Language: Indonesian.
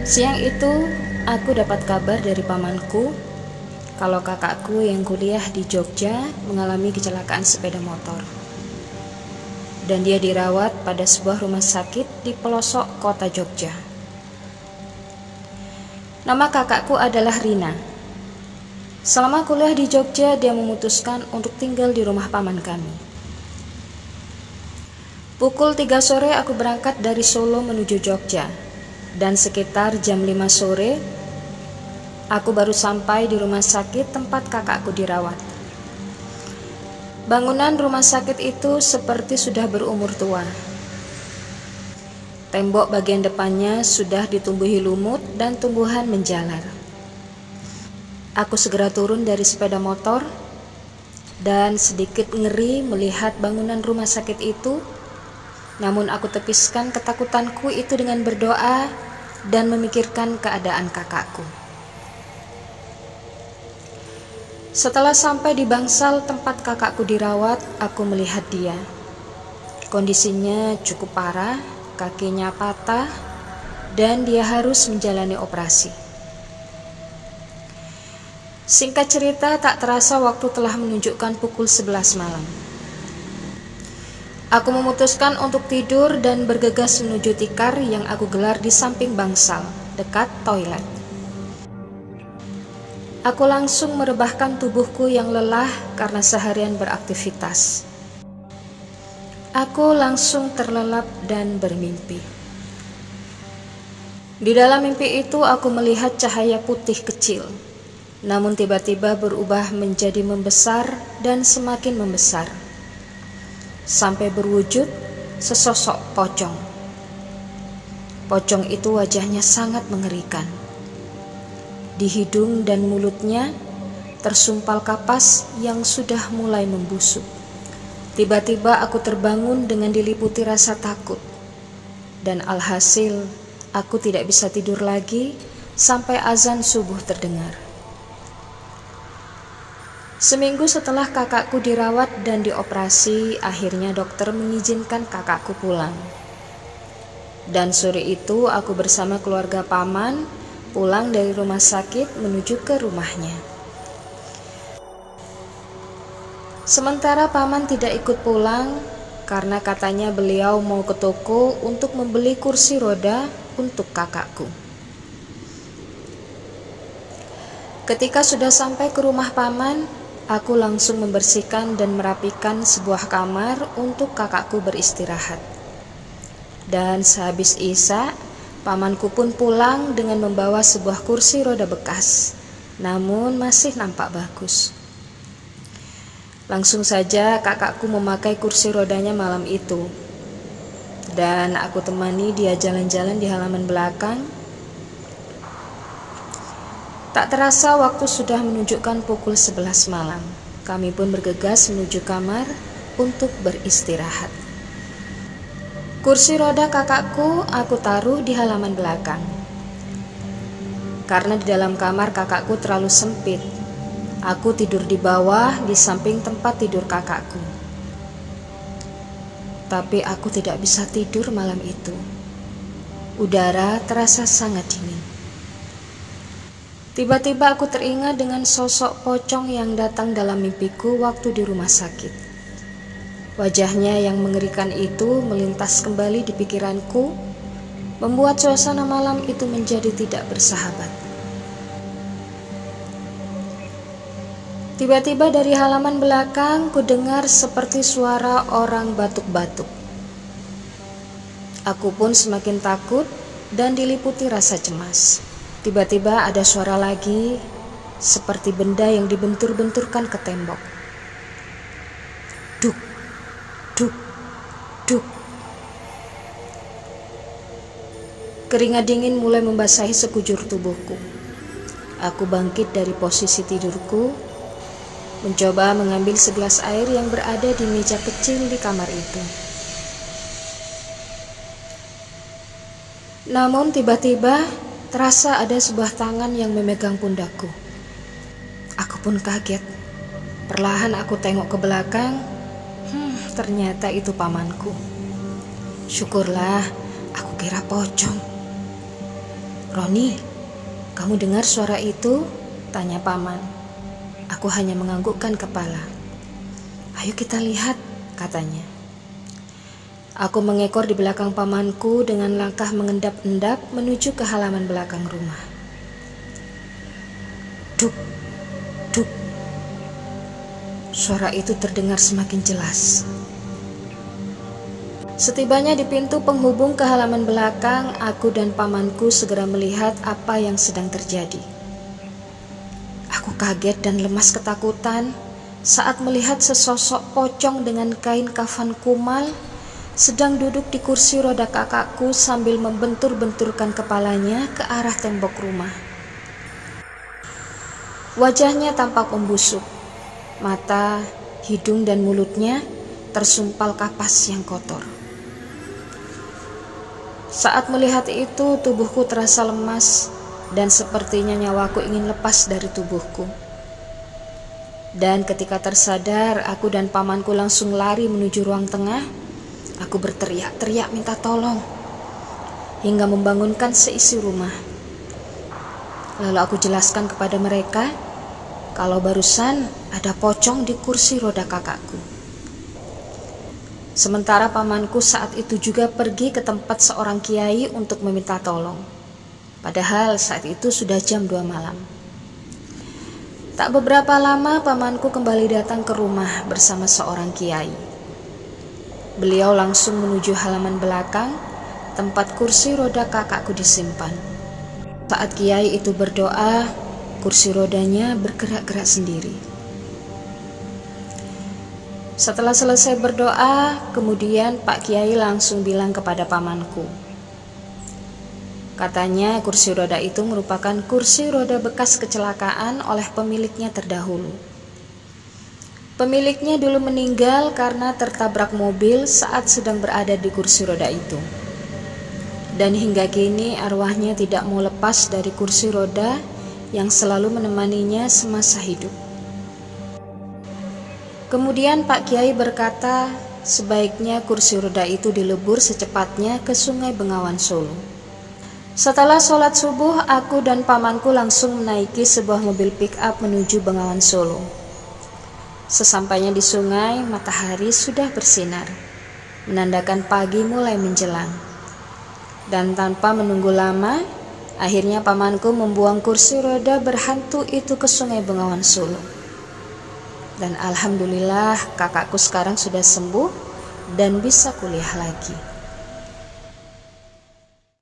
Siang itu, aku dapat kabar dari pamanku kalau kakakku yang kuliah di Jogja mengalami kecelakaan sepeda motor. Dan dia dirawat pada sebuah rumah sakit di pelosok kota Jogja. Nama kakakku adalah Rina. Selama kuliah di Jogja, dia memutuskan untuk tinggal di rumah paman kami. Pukul 3 sore aku berangkat dari Solo menuju Jogja. Dan sekitar jam 5 sore, aku baru sampai di rumah sakit tempat kakakku dirawat. Bangunan rumah sakit itu seperti sudah berumur tua. Tembok bagian depannya sudah ditumbuhi lumut dan tumbuhan menjalar. Aku segera turun dari sepeda motor dan sedikit ngeri melihat bangunan rumah sakit itu. Namun aku tepiskan ketakutanku itu dengan berdoa dan memikirkan keadaan kakakku. Setelah sampai di bangsal tempat kakakku dirawat, aku melihat dia. Kondisinya cukup parah, kakinya patah, dan dia harus menjalani operasi. Singkat cerita, tak terasa waktu telah menunjukkan pukul 11 malam. Aku memutuskan untuk tidur dan bergegas menuju tikar yang aku gelar di samping bangsal, dekat toilet. Aku langsung merebahkan tubuhku yang lelah karena seharian beraktivitas. Aku langsung terlelap dan bermimpi. Di dalam mimpi itu aku melihat cahaya putih kecil, namun tiba-tiba berubah menjadi membesar dan semakin membesar, sampai berwujud sesosok pocong. Pocong itu wajahnya sangat mengerikan. Di hidung dan mulutnya tersumpal kapas yang sudah mulai membusuk. Tiba-tiba aku terbangun dengan diliputi rasa takut. Dan alhasil aku tidak bisa tidur lagi sampai azan subuh terdengar. Seminggu setelah kakakku dirawat dan dioperasi, akhirnya dokter mengizinkan kakakku pulang. Dan sore itu aku bersama keluarga paman pulang dari rumah sakit menuju ke rumahnya. Sementara paman tidak ikut pulang karena katanya beliau mau ke toko untuk membeli kursi roda untuk kakakku. Ketika sudah sampai ke rumah paman, aku langsung membersihkan dan merapikan sebuah kamar untuk kakakku beristirahat. Dan sehabis isya, pamanku pun pulang dengan membawa sebuah kursi roda bekas, namun masih nampak bagus. Langsung saja kakakku memakai kursi rodanya malam itu, dan aku temani dia jalan-jalan di halaman belakang. Tak terasa waktu sudah menunjukkan pukul 11 malam. Kami pun bergegas menuju kamar untuk beristirahat. Kursi roda kakakku aku taruh di halaman belakang. Karena di dalam kamar kakakku terlalu sempit, aku tidur di bawah di samping tempat tidur kakakku. Tapi aku tidak bisa tidur malam itu. Udara terasa sangat dingin. Tiba-tiba aku teringat dengan sosok pocong yang datang dalam mimpiku waktu di rumah sakit. Wajahnya yang mengerikan itu melintas kembali di pikiranku, membuat suasana malam itu menjadi tidak bersahabat. Tiba-tiba dari halaman belakang ku dengar seperti suara orang batuk-batuk. Aku pun semakin takut dan diliputi rasa cemas. Tiba-tiba ada suara lagi, seperti benda yang dibentur-benturkan ke tembok. Duk, duk, duk. Keringat dingin mulai membasahi sekujur tubuhku. Aku bangkit dari posisi tidurku, mencoba mengambil segelas air yang berada di meja kecil di kamar itu. Namun tiba-tiba terasa ada sebuah tangan yang memegang pundakku. Aku pun kaget. Perlahan aku tengok ke belakang. Ternyata itu pamanku. Syukurlah, aku kira pocong. "Roni, kamu dengar suara itu?" tanya paman. Aku hanya menganggukkan kepala. "Ayo kita lihat," katanya. Aku mengekor di belakang pamanku dengan langkah mengendap-endap menuju ke halaman belakang rumah. Duk, duk. Suara itu terdengar semakin jelas. Setibanya di pintu penghubung ke halaman belakang, aku dan pamanku segera melihat apa yang sedang terjadi. Aku kaget dan lemas ketakutan saat melihat sesosok pocong dengan kain kafan kumal sedang duduk di kursi roda kakakku sambil membentur-benturkan kepalanya ke arah tembok rumah. Wajahnya tampak membusuk, mata, hidung dan mulutnya tersumpal kapas yang kotor. Saat melihat itu, tubuhku terasa lemas dan sepertinya nyawaku ingin lepas dari tubuhku. Dan ketika tersadar, aku dan pamanku langsung lari menuju ruang tengah. Aku berteriak-teriak minta tolong hingga membangunkan seisi rumah. Lalu aku jelaskan kepada mereka kalau barusan ada pocong di kursi roda kakakku. Sementara pamanku saat itu juga pergi ke tempat seorang kiai untuk meminta tolong. Padahal saat itu sudah jam 2 malam. Tak beberapa lama pamanku kembali datang ke rumah bersama seorang kiai. Beliau langsung menuju halaman belakang tempat kursi roda kakakku disimpan. Saat kiai itu berdoa, kursi rodanya bergerak-gerak sendiri. Setelah selesai berdoa, kemudian Pak Kiai langsung bilang kepada pamanku. Katanya kursi roda itu merupakan kursi roda bekas kecelakaan oleh pemiliknya terdahulu. Pemiliknya dulu meninggal karena tertabrak mobil saat sedang berada di kursi roda itu. Dan hingga kini arwahnya tidak mau lepas dari kursi roda yang selalu menemaninya semasa hidup. Kemudian Pak Kiai berkata, sebaiknya kursi roda itu dilebur secepatnya ke Sungai Bengawan Solo. Setelah sholat subuh, aku dan pamanku langsung menaiki sebuah mobil pick-up menuju Bengawan Solo. Sesampainya di sungai, matahari sudah bersinar, menandakan pagi mulai menjelang. Dan tanpa menunggu lama, akhirnya pamanku membuang kursi roda berhantu itu ke Sungai Bengawan Solo. Dan alhamdulillah kakakku sekarang sudah sembuh dan bisa kuliah lagi.